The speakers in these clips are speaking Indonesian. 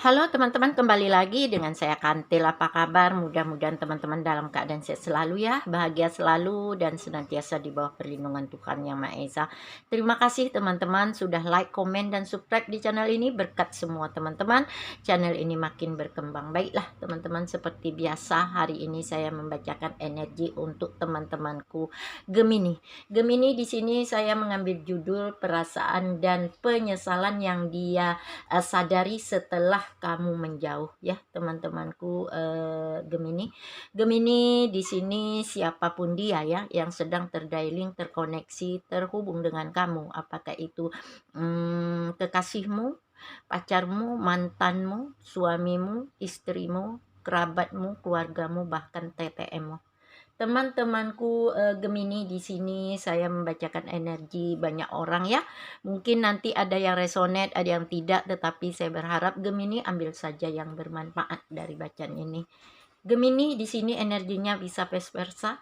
Halo teman-teman, kembali lagi dengan saya Kantil. Apa kabar? Mudah-mudahan teman-teman dalam keadaan sehat selalu ya, bahagia selalu dan senantiasa di bawah perlindungan Tuhan Yang Maha Esa. Terima kasih teman-teman sudah like, komen, dan subscribe di channel ini. Berkat semua teman-teman, channel ini makin berkembang. Baiklah teman-teman, seperti biasa hari ini saya membacakan energi untuk teman-temanku Gemini. Gemini di sini saya mengambil judul perasaan dan penyesalan yang dia sadari setelah kamu menjauh ya teman-temanku Gemini. Gemini di sini siapapun dia ya yang sedang terdialing, terkoneksi, terhubung dengan kamu, apakah itu kekasihmu, pacarmu, mantanmu, suamimu, istrimu, kerabatmu, keluargamu, bahkan TTM-mu. Teman-temanku Gemini di sini saya membacakan energi banyak orang ya. Mungkin nanti ada yang resonate, ada yang tidak, tetapi saya berharap Gemini ambil saja yang bermanfaat dari bacaan ini. Gemini di sini energinya bisa vice versa,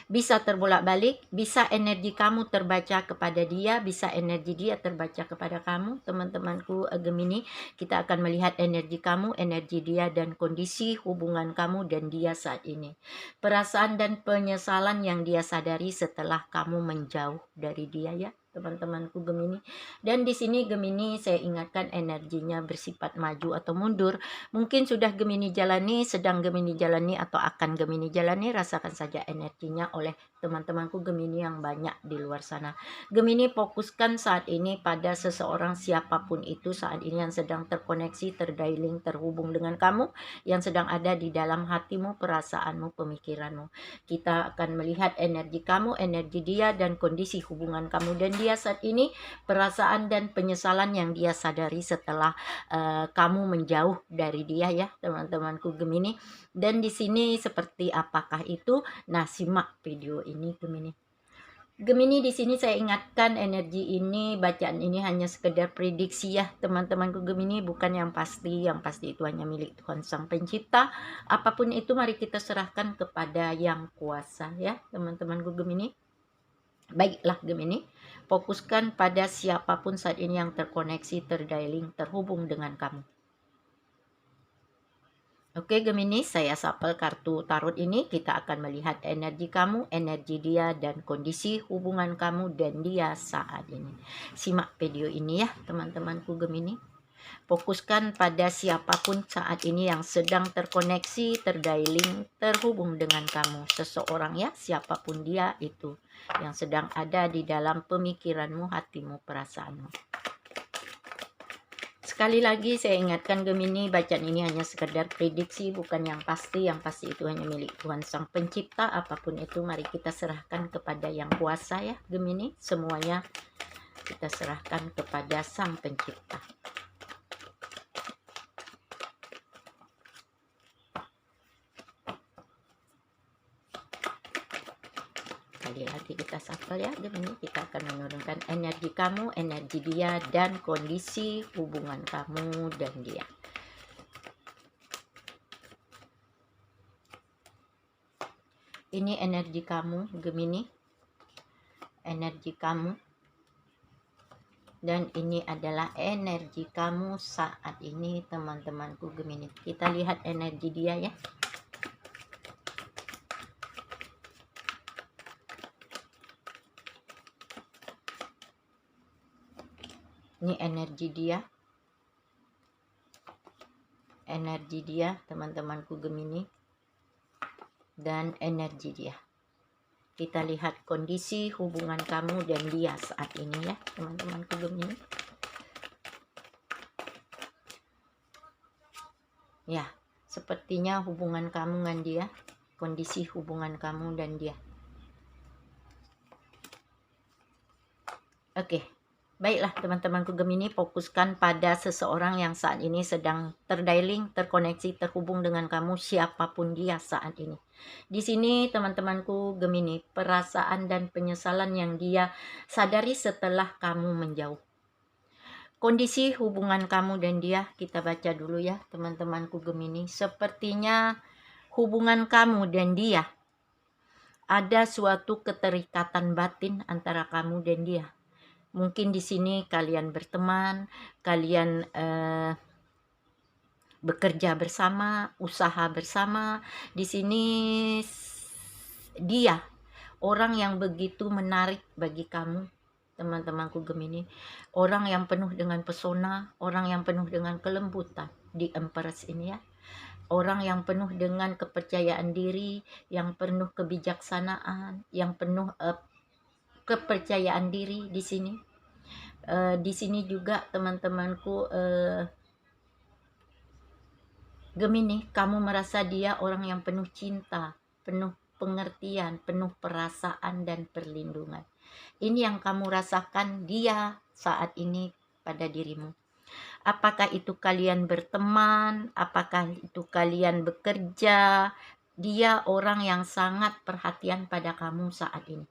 bisa terbolak-balik, bisa energi kamu terbaca kepada dia, bisa energi dia terbaca kepada kamu. Teman-temanku Gemini, kita akan melihat energi kamu, energi dia, dan kondisi hubungan kamu dan dia saat ini. Perasaan dan penyesalan yang dia sadari setelah kamu menjauh dari dia ya teman-temanku Gemini. Dan di sini Gemini saya ingatkan energinya bersifat maju atau mundur. Mungkin sudah Gemini jalani, sedang Gemini jalani, atau akan Gemini jalani. Rasakan saja energinya oleh teman-temanku Gemini yang banyak di luar sana. Gemini fokuskan saat ini pada seseorang siapapun itu saat ini yang sedang terkoneksi, terdialing, terhubung dengan kamu, yang sedang ada di dalam hatimu, perasaanmu, pemikiranmu. Kita akan melihat energi kamu, energi dia, dan kondisi hubungan kamu dan dia saat ini, perasaan dan penyesalan yang dia sadari setelah kamu menjauh dari dia ya teman-temanku Gemini. Dan di sini seperti apakah itu? Nah, simak video ini Gemini. Gemini di sini saya ingatkan energi ini, bacaan ini hanya sekedar prediksi ya teman-temanku Gemini, bukan yang pasti. Yang pasti itu hanya milik Tuhan Sang Pencipta. Apapun itu mari kita serahkan kepada Yang Kuasa ya teman-temanku Gemini. Baiklah Gemini, fokuskan pada siapapun saat ini yang terkoneksi, terdialing, terhubung dengan kamu. Oke Gemini, saya sapel kartu tarot ini. Kita akan melihat energi kamu, energi dia, dan kondisi hubungan kamu dan dia saat ini. Simak video ini ya teman-temanku Gemini. Fokuskan pada siapapun saat ini yang sedang terkoneksi, terdialing, terhubung dengan kamu. Seseorang ya, siapapun dia itu yang sedang ada di dalam pemikiranmu, hatimu, perasaanmu. Sekali lagi saya ingatkan Gemini, bacaan ini hanya sekedar prediksi, bukan yang pasti. Yang pasti itu hanya milik Tuhan Sang Pencipta. Apapun itu mari kita serahkan kepada Yang Kuasa ya Gemini. Semuanya kita serahkan kepada Sang Pencipta. Kali lagi kita shuffle ya Gemini, kita akan menurunkan energi kamu, energi dia, dan kondisi hubungan kamu dan dia. Ini energi kamu Gemini, energi kamu, dan ini adalah energi kamu saat ini teman-temanku Gemini. Kita lihat energi dia ya. Ini energi dia teman-temanku Gemini, dan energi dia. Kita lihat kondisi hubungan kamu dan dia saat ini ya teman-temanku Gemini. Ya, sepertinya hubungan kamu dengan dia, kondisi hubungan kamu dan dia. Oke. Baiklah teman-temanku Gemini, fokuskan pada seseorang yang saat ini sedang terdialing, terkoneksi, terhubung dengan kamu, siapapun dia saat ini. Di sini teman-temanku Gemini, perasaan dan penyesalan yang dia sadari setelah kamu menjauh. Kondisi hubungan kamu dan dia, kita baca dulu ya teman-temanku Gemini. Sepertinya hubungan kamu dan dia, ada suatu keterikatan batin antara kamu dan dia. Mungkin di sini kalian berteman, kalian bekerja bersama, usaha bersama. Di sini dia orang yang begitu menarik bagi kamu, teman-temanku Gemini. Orang yang penuh dengan pesona, orang yang penuh dengan kelembutan di Empress ini ya. Orang yang penuh dengan kepercayaan diri, yang penuh kebijaksanaan, yang penuh kepercayaan diri di sini. Di sini juga teman-temanku Gemini, kamu merasa dia orang yang penuh cinta, penuh pengertian, penuh perasaan dan perlindungan. Ini yang kamu rasakan dia saat ini pada dirimu. Apakah itu kalian berteman, apakah itu kalian bekerja, dia orang yang sangat perhatian pada kamu saat ini.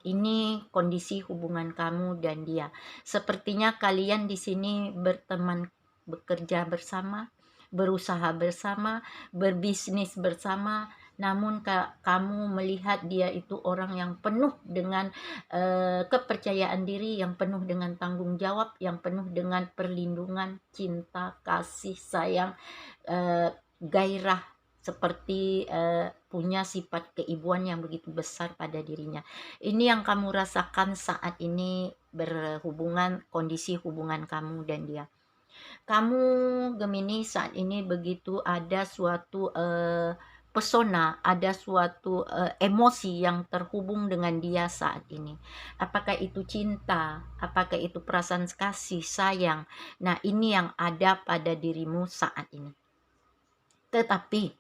Ini kondisi hubungan kamu dan dia. Sepertinya kalian di sini berteman, bekerja bersama, berusaha bersama, berbisnis bersama. Namun kamu melihat dia itu orang yang penuh dengan kepercayaan diri, yang penuh dengan tanggung jawab, yang penuh dengan perlindungan, cinta, kasih, sayang, gairah, seperti punya sifat keibuan yang begitu besar pada dirinya. Ini yang kamu rasakan saat ini berhubungan, kondisi hubungan kamu dan dia. Kamu Gemini saat ini begitu ada suatu pesona, ada suatu emosi yang terhubung dengan dia saat ini. Apakah itu cinta, apakah itu perasaan kasih, sayang. Nah, ini yang ada pada dirimu saat ini. Tetapi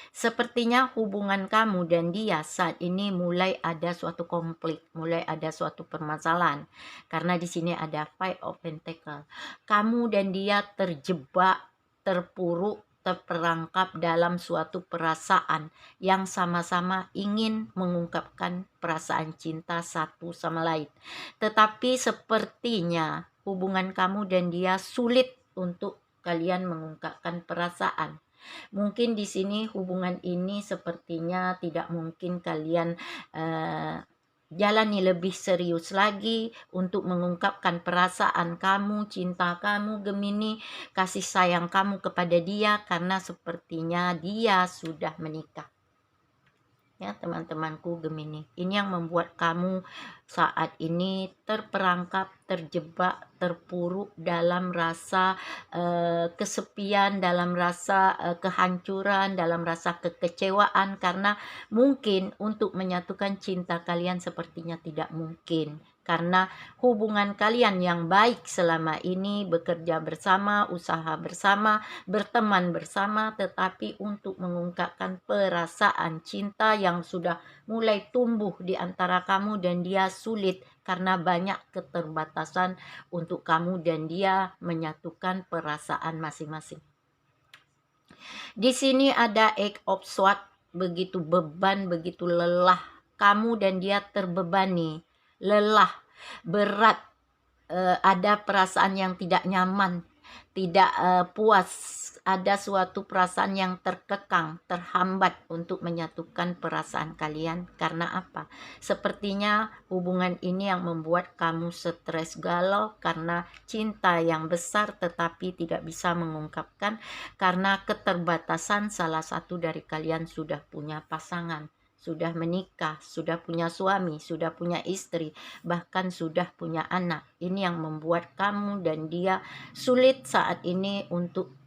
sepertinya hubungan kamu dan dia saat ini mulai ada suatu konflik, mulai ada suatu permasalahan. Karena di sini ada Five of Pentacles. Kamu dan dia terjebak, terpuruk, terperangkap dalam suatu perasaan yang sama-sama ingin mengungkapkan perasaan cinta satu sama lain. Tetapi sepertinya hubungan kamu dan dia sulit untuk kalian mengungkapkan perasaan. Mungkin di sini hubungan ini sepertinya tidak mungkin kalian jalani lebih serius lagi untuk mengungkapkan perasaan kamu, cinta kamu Gemini, kasih sayang kamu kepada dia, karena sepertinya dia sudah menikah. Ya teman-temanku Gemini, ini yang membuat kamu saat ini terperangkap, terjebak, terpuruk dalam rasa kesepian, dalam rasa kehancuran, dalam rasa kekecewaan, karena mungkin untuk menyatukan cinta kalian sepertinya tidak mungkin. Karena hubungan kalian yang baik selama ini, bekerja bersama, usaha bersama, berteman bersama, tetapi untuk mengungkapkan perasaan cinta yang sudah mulai tumbuh di antara kamu dan dia sulit karena banyak keterbatasan untuk kamu dan dia menyatukan perasaan masing-masing. Di sini ada Eight of Swords, begitu beban, begitu lelah. Kamu dan dia terbebani, lelah, berat, ada perasaan yang tidak nyaman, tidak puas, ada suatu perasaan yang terkekang, terhambat untuk menyatukan perasaan kalian. Karena apa? Sepertinya hubungan ini yang membuat kamu stres, galau karena cinta yang besar tetapi tidak bisa mengungkapkan karena keterbatasan salah satu dari kalian sudah punya pasangan, sudah menikah, sudah punya suami, sudah punya istri, bahkan sudah punya anak. Ini yang membuat kamu dan dia sulit saat ini untuk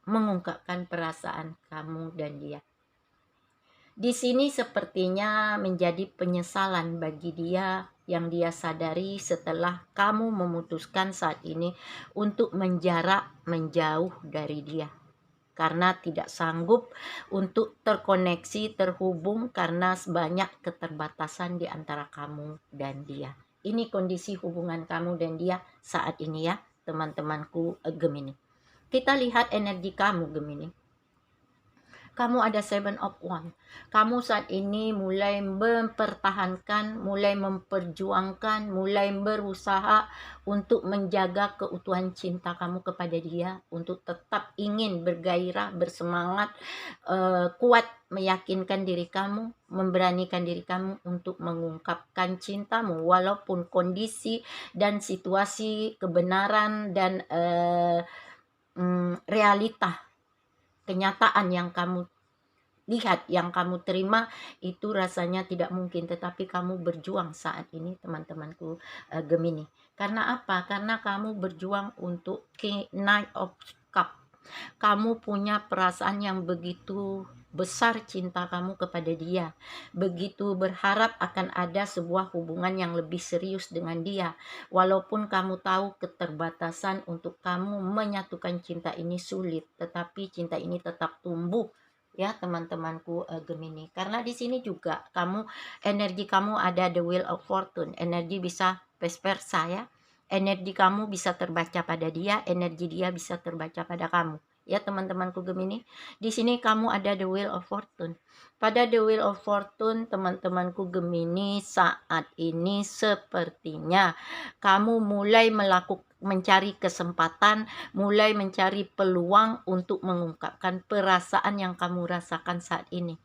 mengungkapkan perasaan kamu dan dia. Di sini sepertinya menjadi penyesalan bagi dia yang dia sadari setelah kamu memutuskan saat ini untuk menjarak, menjauh dari dia. Karena tidak sanggup untuk terkoneksi, terhubung karena banyak keterbatasan di antara kamu dan dia. Ini kondisi hubungan kamu dan dia saat ini ya, teman-temanku Gemini. Kita lihat energi kamu Gemini. Kamu ada Seven of Wands. Kamu saat ini mulai mempertahankan, mulai memperjuangkan, mulai berusaha untuk menjaga keutuhan cinta kamu kepada dia, untuk tetap ingin bergairah, bersemangat, kuat meyakinkan diri kamu, memberanikan diri kamu untuk mengungkapkan cintamu walaupun kondisi dan situasi, kebenaran dan realita kenyataan yang kamu lihat, yang kamu terima itu rasanya tidak mungkin, tetapi kamu berjuang saat ini teman-temanku Gemini. Karena apa? Karena kamu berjuang untuk Knight of Cup. Kamu punya perasaan yang begitu besar cinta kamu kepada dia, begitu berharap akan ada sebuah hubungan yang lebih serius dengan dia, walaupun kamu tahu keterbatasan untuk kamu menyatukan cinta ini sulit, tetapi cinta ini tetap tumbuh ya teman-temanku Gemini. Karena di sini juga kamu, energi kamu ada the wheel of fortune, energi bisa vice versa ya, energi kamu bisa terbaca pada dia, energi dia bisa terbaca pada kamu ya teman-temanku Gemini. Di sini kamu ada the wheel of fortune. Pada the wheel of fortune teman-temanku Gemini, saat ini sepertinya kamu mulai mencari kesempatan, mulai mencari peluang untuk mengungkapkan perasaan yang kamu rasakan saat ini.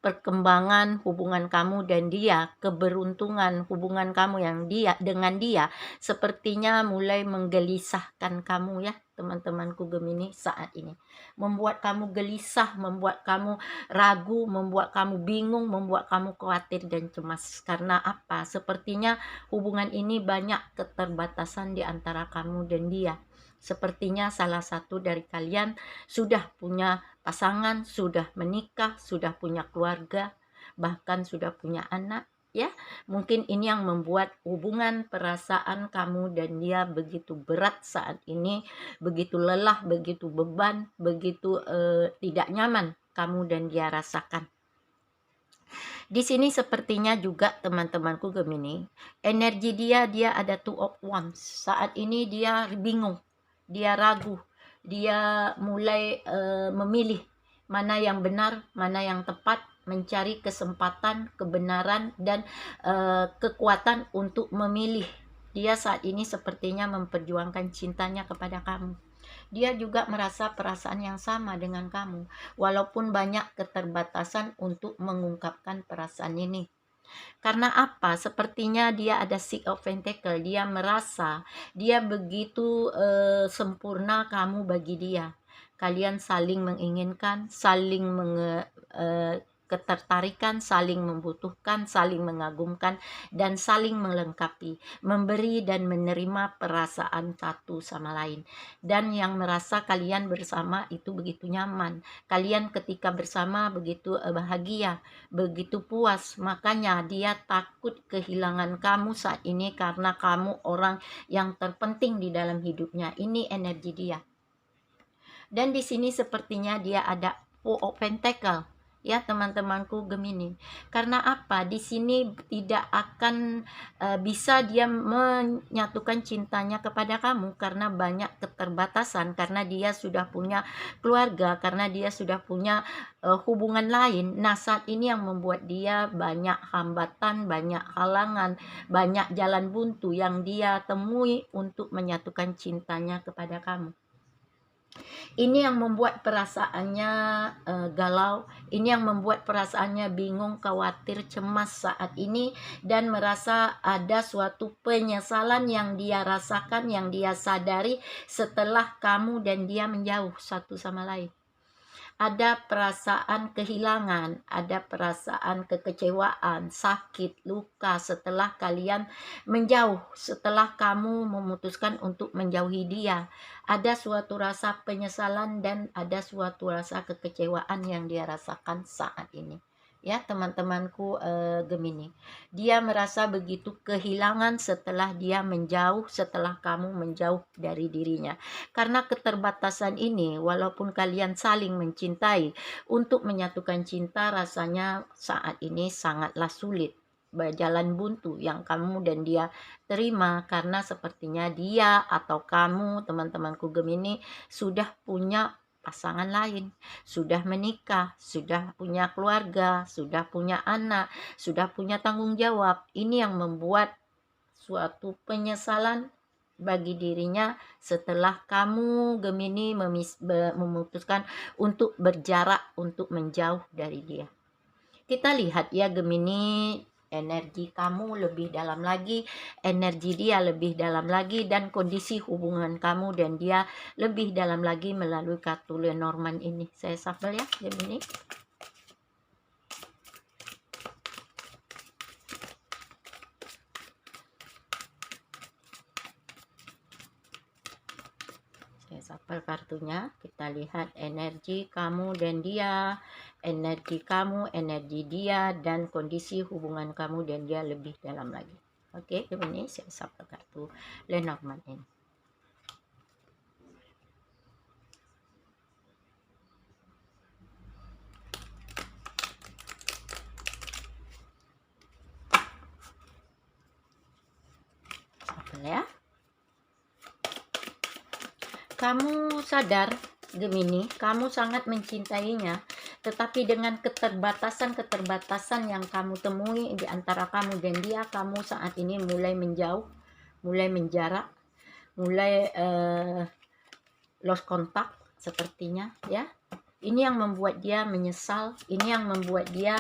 Perkembangan hubungan kamu dan dia, keberuntungan hubungan kamu yang dia dengan dia sepertinya mulai menggelisahkan kamu ya teman-temanku Gemini saat ini. Membuat kamu gelisah, membuat kamu ragu, membuat kamu bingung, membuat kamu khawatir dan cemas. Karena apa? Sepertinya hubungan ini banyak keterbatasan di antara kamu dan dia. Sepertinya salah satu dari kalian sudah punya pasangan, sudah menikah, sudah punya keluarga, bahkan sudah punya anak ya. Mungkin ini yang membuat hubungan perasaan kamu dan dia begitu berat saat ini, begitu lelah, begitu beban, begitu tidak nyaman kamu dan dia rasakan. Di sini sepertinya juga teman-temanku Gemini, energi dia ada two of wands. Saat ini dia bingung, dia ragu, dia mulai memilih mana yang benar, mana yang tepat, mencari kesempatan, kebenaran dan kekuatan untuk memilih. Dia saat ini sepertinya memperjuangkan cintanya kepada kamu. Dia juga merasa perasaan yang sama dengan kamu, walaupun banyak keterbatasan untuk mengungkapkan perasaan ini. Karena apa? Sepertinya dia ada Six of Pentacle. Dia merasa dia begitu sempurna kamu bagi dia. Kalian saling menginginkan, saling ketertarikan, saling membutuhkan, saling mengagumkan, dan saling melengkapi, memberi dan menerima perasaan satu sama lain. Dan yang merasa kalian bersama itu begitu nyaman. Kalian ketika bersama begitu bahagia, begitu puas. Makanya dia takut kehilangan kamu saat ini karena kamu orang yang terpenting di dalam hidupnya. Ini energi dia. Dan di sini sepertinya dia ada Four of Pentacle ya teman-temanku Gemini. Karena apa? Di sini tidak akan bisa dia menyatukan cintanya kepada kamu karena banyak keterbatasan, karena dia sudah punya keluarga, karena dia sudah punya hubungan lain. Nah, saat ini yang membuat dia banyak hambatan, banyak halangan, banyak jalan buntu yang dia temui untuk menyatukan cintanya kepada kamu. Ini yang membuat perasaannya galau, ini yang membuat perasaannya bingung, khawatir, cemas saat ini, dan merasa ada suatu penyesalan yang dia rasakan, yang dia sadari setelah kamu dan dia menjauh satu sama lain. Ada perasaan kehilangan, ada perasaan kekecewaan, sakit, luka setelah kalian menjauh, setelah kamu memutuskan untuk menjauhi dia. Ada suatu rasa penyesalan dan ada suatu rasa kekecewaan yang dia rasakan saat ini. Ya teman-temanku Gemini, dia merasa begitu kehilangan setelah dia menjauh, setelah kamu menjauh dari dirinya. Karena keterbatasan ini, walaupun kalian saling mencintai, untuk menyatukan cinta rasanya saat ini sangatlah sulit. Berjalan buntu yang kamu dan dia terima, karena sepertinya dia atau kamu teman-temanku Gemini sudah punya pasangan lain, sudah menikah, sudah punya keluarga, sudah punya anak, sudah punya tanggung jawab. Ini yang membuat suatu penyesalan bagi dirinya setelah kamu Gemini memutuskan untuk berjarak, untuk menjauh dari dia. Kita lihat ya Gemini, energi kamu lebih dalam lagi, energi dia lebih dalam lagi, dan kondisi hubungan kamu dan dia lebih dalam lagi melalui kartu Lenormand ini. Saya shuffle ya, Gemini. Shuffle kartunya, kita lihat energi kamu dan dia, energi kamu, energi dia, dan kondisi hubungan kamu dan dia lebih dalam lagi. Oke, ini saya shuffle kartu Lenormand ini. Shuffle ya. Kamu sadar, Gemini, kamu sangat mencintainya, tetapi dengan keterbatasan yang kamu temui di antara kamu dan dia, kamu saat ini mulai menjauh, mulai menjarak, mulai lost contact sepertinya ya. Ini yang membuat dia menyesal, ini yang membuat dia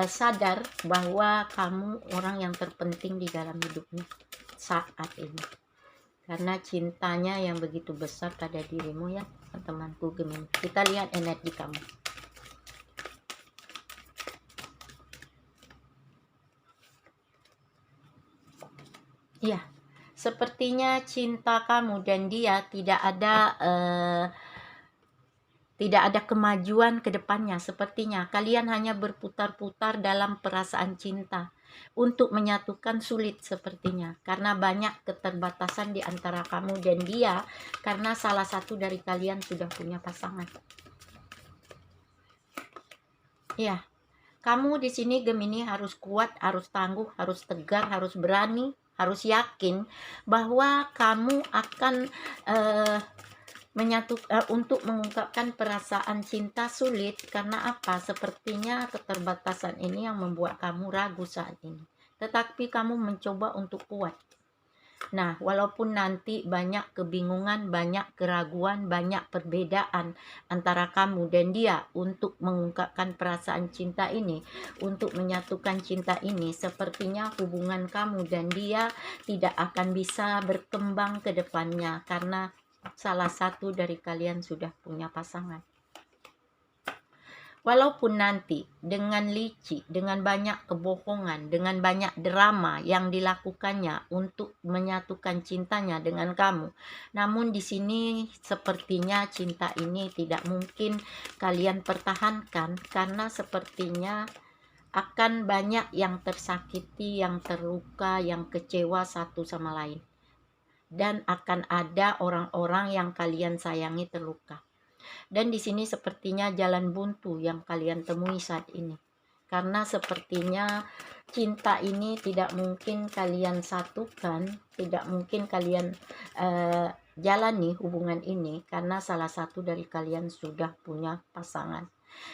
sadar bahwa kamu orang yang terpenting di dalam hidupnya saat ini. Karena cintanya yang begitu besar pada dirimu ya, temanku Gemini. Kita lihat energi kamu. Iya, sepertinya cinta kamu dan dia tidak ada kemajuan ke depannya. Sepertinya kalian hanya berputar-putar dalam perasaan cinta. Untuk menyatukan sulit sepertinya, karena banyak keterbatasan di antara kamu dan dia, karena salah satu dari kalian sudah punya pasangan. Ya, kamu di sini Gemini harus kuat, harus tangguh, harus tegar, harus berani, harus yakin bahwa kamu akan untuk mengungkapkan perasaan cinta sulit. Karena apa? Sepertinya keterbatasan ini yang membuat kamu ragu saat ini, tetapi kamu mencoba untuk kuat. Nah, walaupun nanti banyak kebingungan, banyak keraguan, banyak perbedaan antara kamu dan dia untuk mengungkapkan perasaan cinta ini, untuk menyatukan cinta ini, sepertinya hubungan kamu dan dia tidak akan bisa berkembang ke depannya karena salah satu dari kalian sudah punya pasangan. Walaupun nanti dengan licik, dengan banyak kebohongan, dengan banyak drama yang dilakukannya untuk menyatukan cintanya dengan kamu, namun di sini sepertinya cinta ini tidak mungkin kalian pertahankan karena sepertinya akan banyak yang tersakiti, yang terluka, yang kecewa satu sama lain. Dan akan ada orang-orang yang kalian sayangi terluka. Dan di sini sepertinya jalan buntu yang kalian temui saat ini. Karena sepertinya cinta ini tidak mungkin kalian satukan, tidak mungkin kalian jalani hubungan ini karena salah satu dari kalian sudah punya pasangan.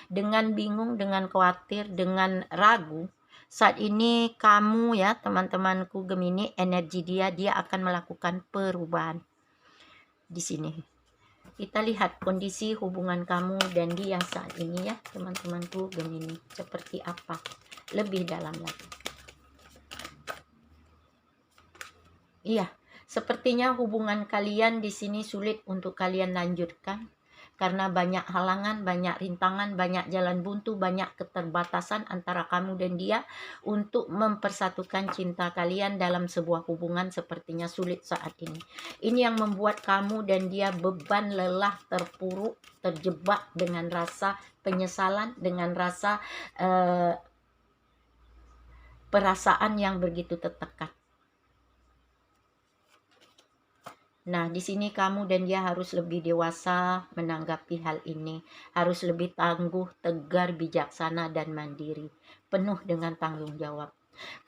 Dengan bingung, dengan khawatir, dengan ragu, saat ini kamu ya teman-temanku Gemini, energi dia akan melakukan perubahan. Di sini kita lihat kondisi hubungan kamu dan dia saat ini ya teman-temanku Gemini, seperti apa lebih dalam lagi. Iya, sepertinya hubungan kalian di sini sulit untuk kalian lanjutkan karena banyak halangan, banyak rintangan, banyak jalan buntu, banyak keterbatasan antara kamu dan dia untuk mempersatukan cinta kalian dalam sebuah hubungan sepertinya sulit saat ini. Ini yang membuat kamu dan dia beban, lelah, terpuruk, terjebak dengan rasa penyesalan, dengan rasa perasaan yang begitu tertekan. Nah, di sini kamu dan dia harus lebih dewasa menanggapi hal ini. Harus lebih tangguh, tegar, bijaksana, dan mandiri. Penuh dengan tanggung jawab.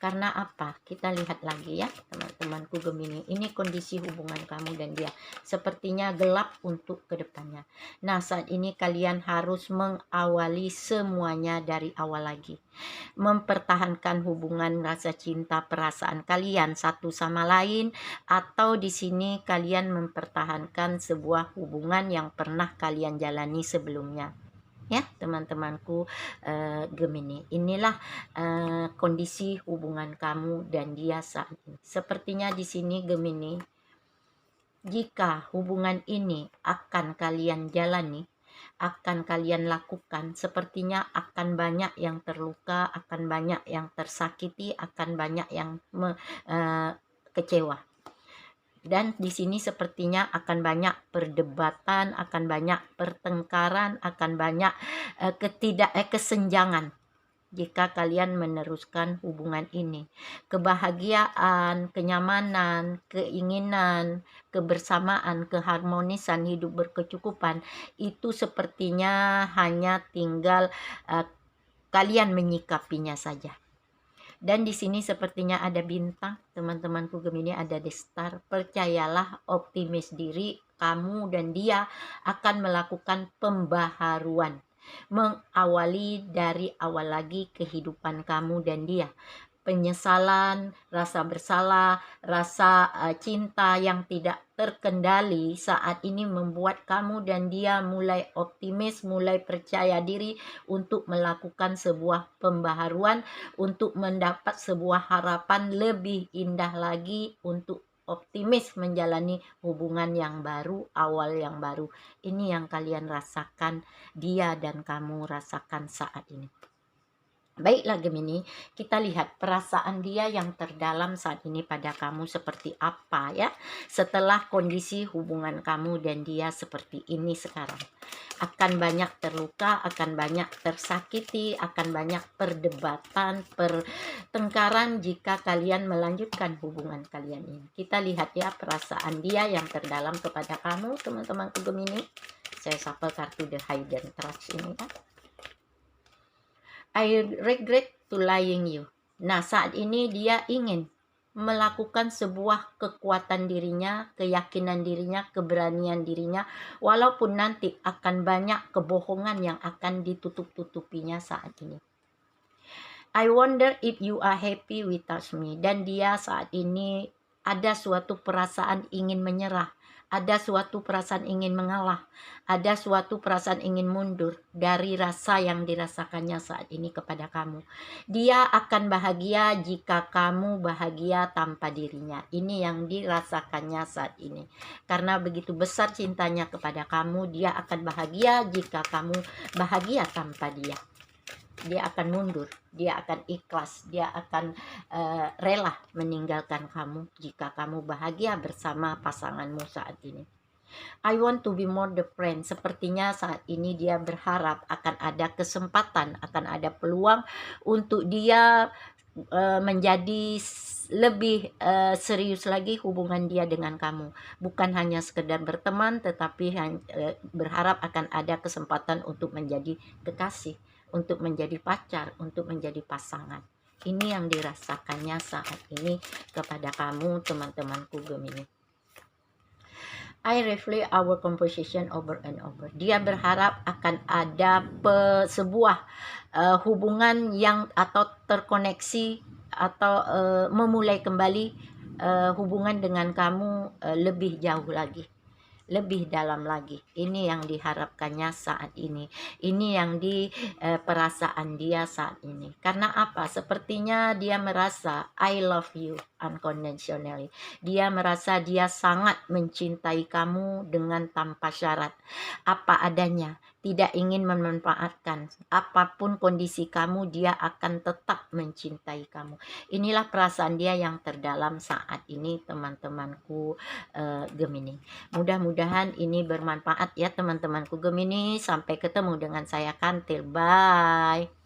Karena apa? Kita lihat lagi ya teman-temanku Gemini. Ini kondisi hubungan kamu dan dia. Sepertinya gelap untuk kedepannya. Nah, saat ini kalian harus mengawali semuanya dari awal lagi. Mempertahankan hubungan rasa cinta perasaan kalian satu sama lain, atau di sini kalian mempertahankan sebuah hubungan yang pernah kalian jalani sebelumnya. ya teman-temanku Gemini. Inilah kondisi hubungan kamu dan dia saat ini. Sepertinya di sini Gemini, jika hubungan ini akan kalian jalani, akan kalian lakukan, sepertinya akan banyak yang terluka, akan banyak yang tersakiti, akan banyak yang kecewa. Dan di sini sepertinya akan banyak perdebatan, akan banyak pertengkaran, akan banyak kesenjangan jika kalian meneruskan hubungan ini. Kebahagiaan, kenyamanan, keinginan, kebersamaan, keharmonisan, hidup berkecukupan, itu sepertinya hanya tinggal kalian menyikapinya saja. Dan di sini sepertinya ada bintang, teman-temanku Gemini, ada the star. Percayalah, optimis diri, kamu dan dia akan melakukan pembaharuan, mengawali dari awal lagi kehidupan kamu dan dia. Penyesalan, rasa bersalah, rasa cinta yang tidak terkendali saat ini membuat kamu dan dia mulai optimis, mulai percaya diri untuk melakukan sebuah pembaharuan, untuk mendapat sebuah harapan lebih indah lagi, untuk optimis menjalani hubungan yang baru, awal yang baru. Ini yang kalian rasakan, dia dan kamu rasakan saat ini. Baiklah Gemini, kita lihat perasaan dia yang terdalam saat ini pada kamu seperti apa ya. Setelah kondisi hubungan kamu dan dia seperti ini sekarang. Akan banyak terluka, akan banyak tersakiti, akan banyak perdebatan, pertengkaran jika kalian melanjutkan hubungan kalian ini. Kita lihat ya perasaan dia yang terdalam kepada kamu, teman-temanku Gemini. Saya shuffle kartu The Hidden Trust ini ya. I regret to lying you. Nah, saat ini dia ingin melakukan sebuah kekuatan dirinya, keyakinan dirinya, keberanian dirinya, walaupun nanti akan banyak kebohongan yang akan ditutup-tutupinya saat ini. I wonder if you are happy without me. Dan dia saat ini ada suatu perasaan ingin menyerah. Ada suatu perasaan ingin mengalah, ada suatu perasaan ingin mundur dari rasa yang dirasakannya saat ini kepada kamu. Dia akan bahagia jika kamu bahagia tanpa dirinya. Ini yang dirasakannya saat ini. Karena begitu besar cintanya kepada kamu, dia akan bahagia jika kamu bahagia tanpa dia. Dia akan mundur, dia akan ikhlas, dia akan rela meninggalkan kamu jika kamu bahagia bersama pasanganmu saat ini. I want to be more the friend. Sepertinya saat ini dia berharap akan ada kesempatan, akan ada peluang untuk dia menjadi lebih serius lagi hubungan dia dengan kamu. Bukan hanya sekedar berteman, tetapi berharap akan ada kesempatan untuk menjadi kekasih, untuk menjadi pacar, untuk menjadi pasangan. Ini yang dirasakannya saat ini kepada kamu, teman-temanku Gemini. I reflect our conversation over and over. Dia berharap akan ada sebuah hubungan yang atau terkoneksi atau memulai kembali hubungan dengan kamu lebih jauh lagi, lebih dalam lagi. Ini yang diharapkannya saat ini. Ini yang perasaan dia saat ini. Karena apa? Sepertinya dia merasa I love you unconditionally. Dia merasa dia sangat mencintai kamu dengan tanpa syarat. Apa adanya. Tidak ingin memanfaatkan. Apapun kondisi kamu, dia akan tetap mencintai kamu. Inilah perasaan dia yang terdalam saat ini, teman-temanku Gemini. Mudah-mudahan ini bermanfaat ya teman-temanku Gemini. Sampai ketemu dengan saya Kantil. Bye.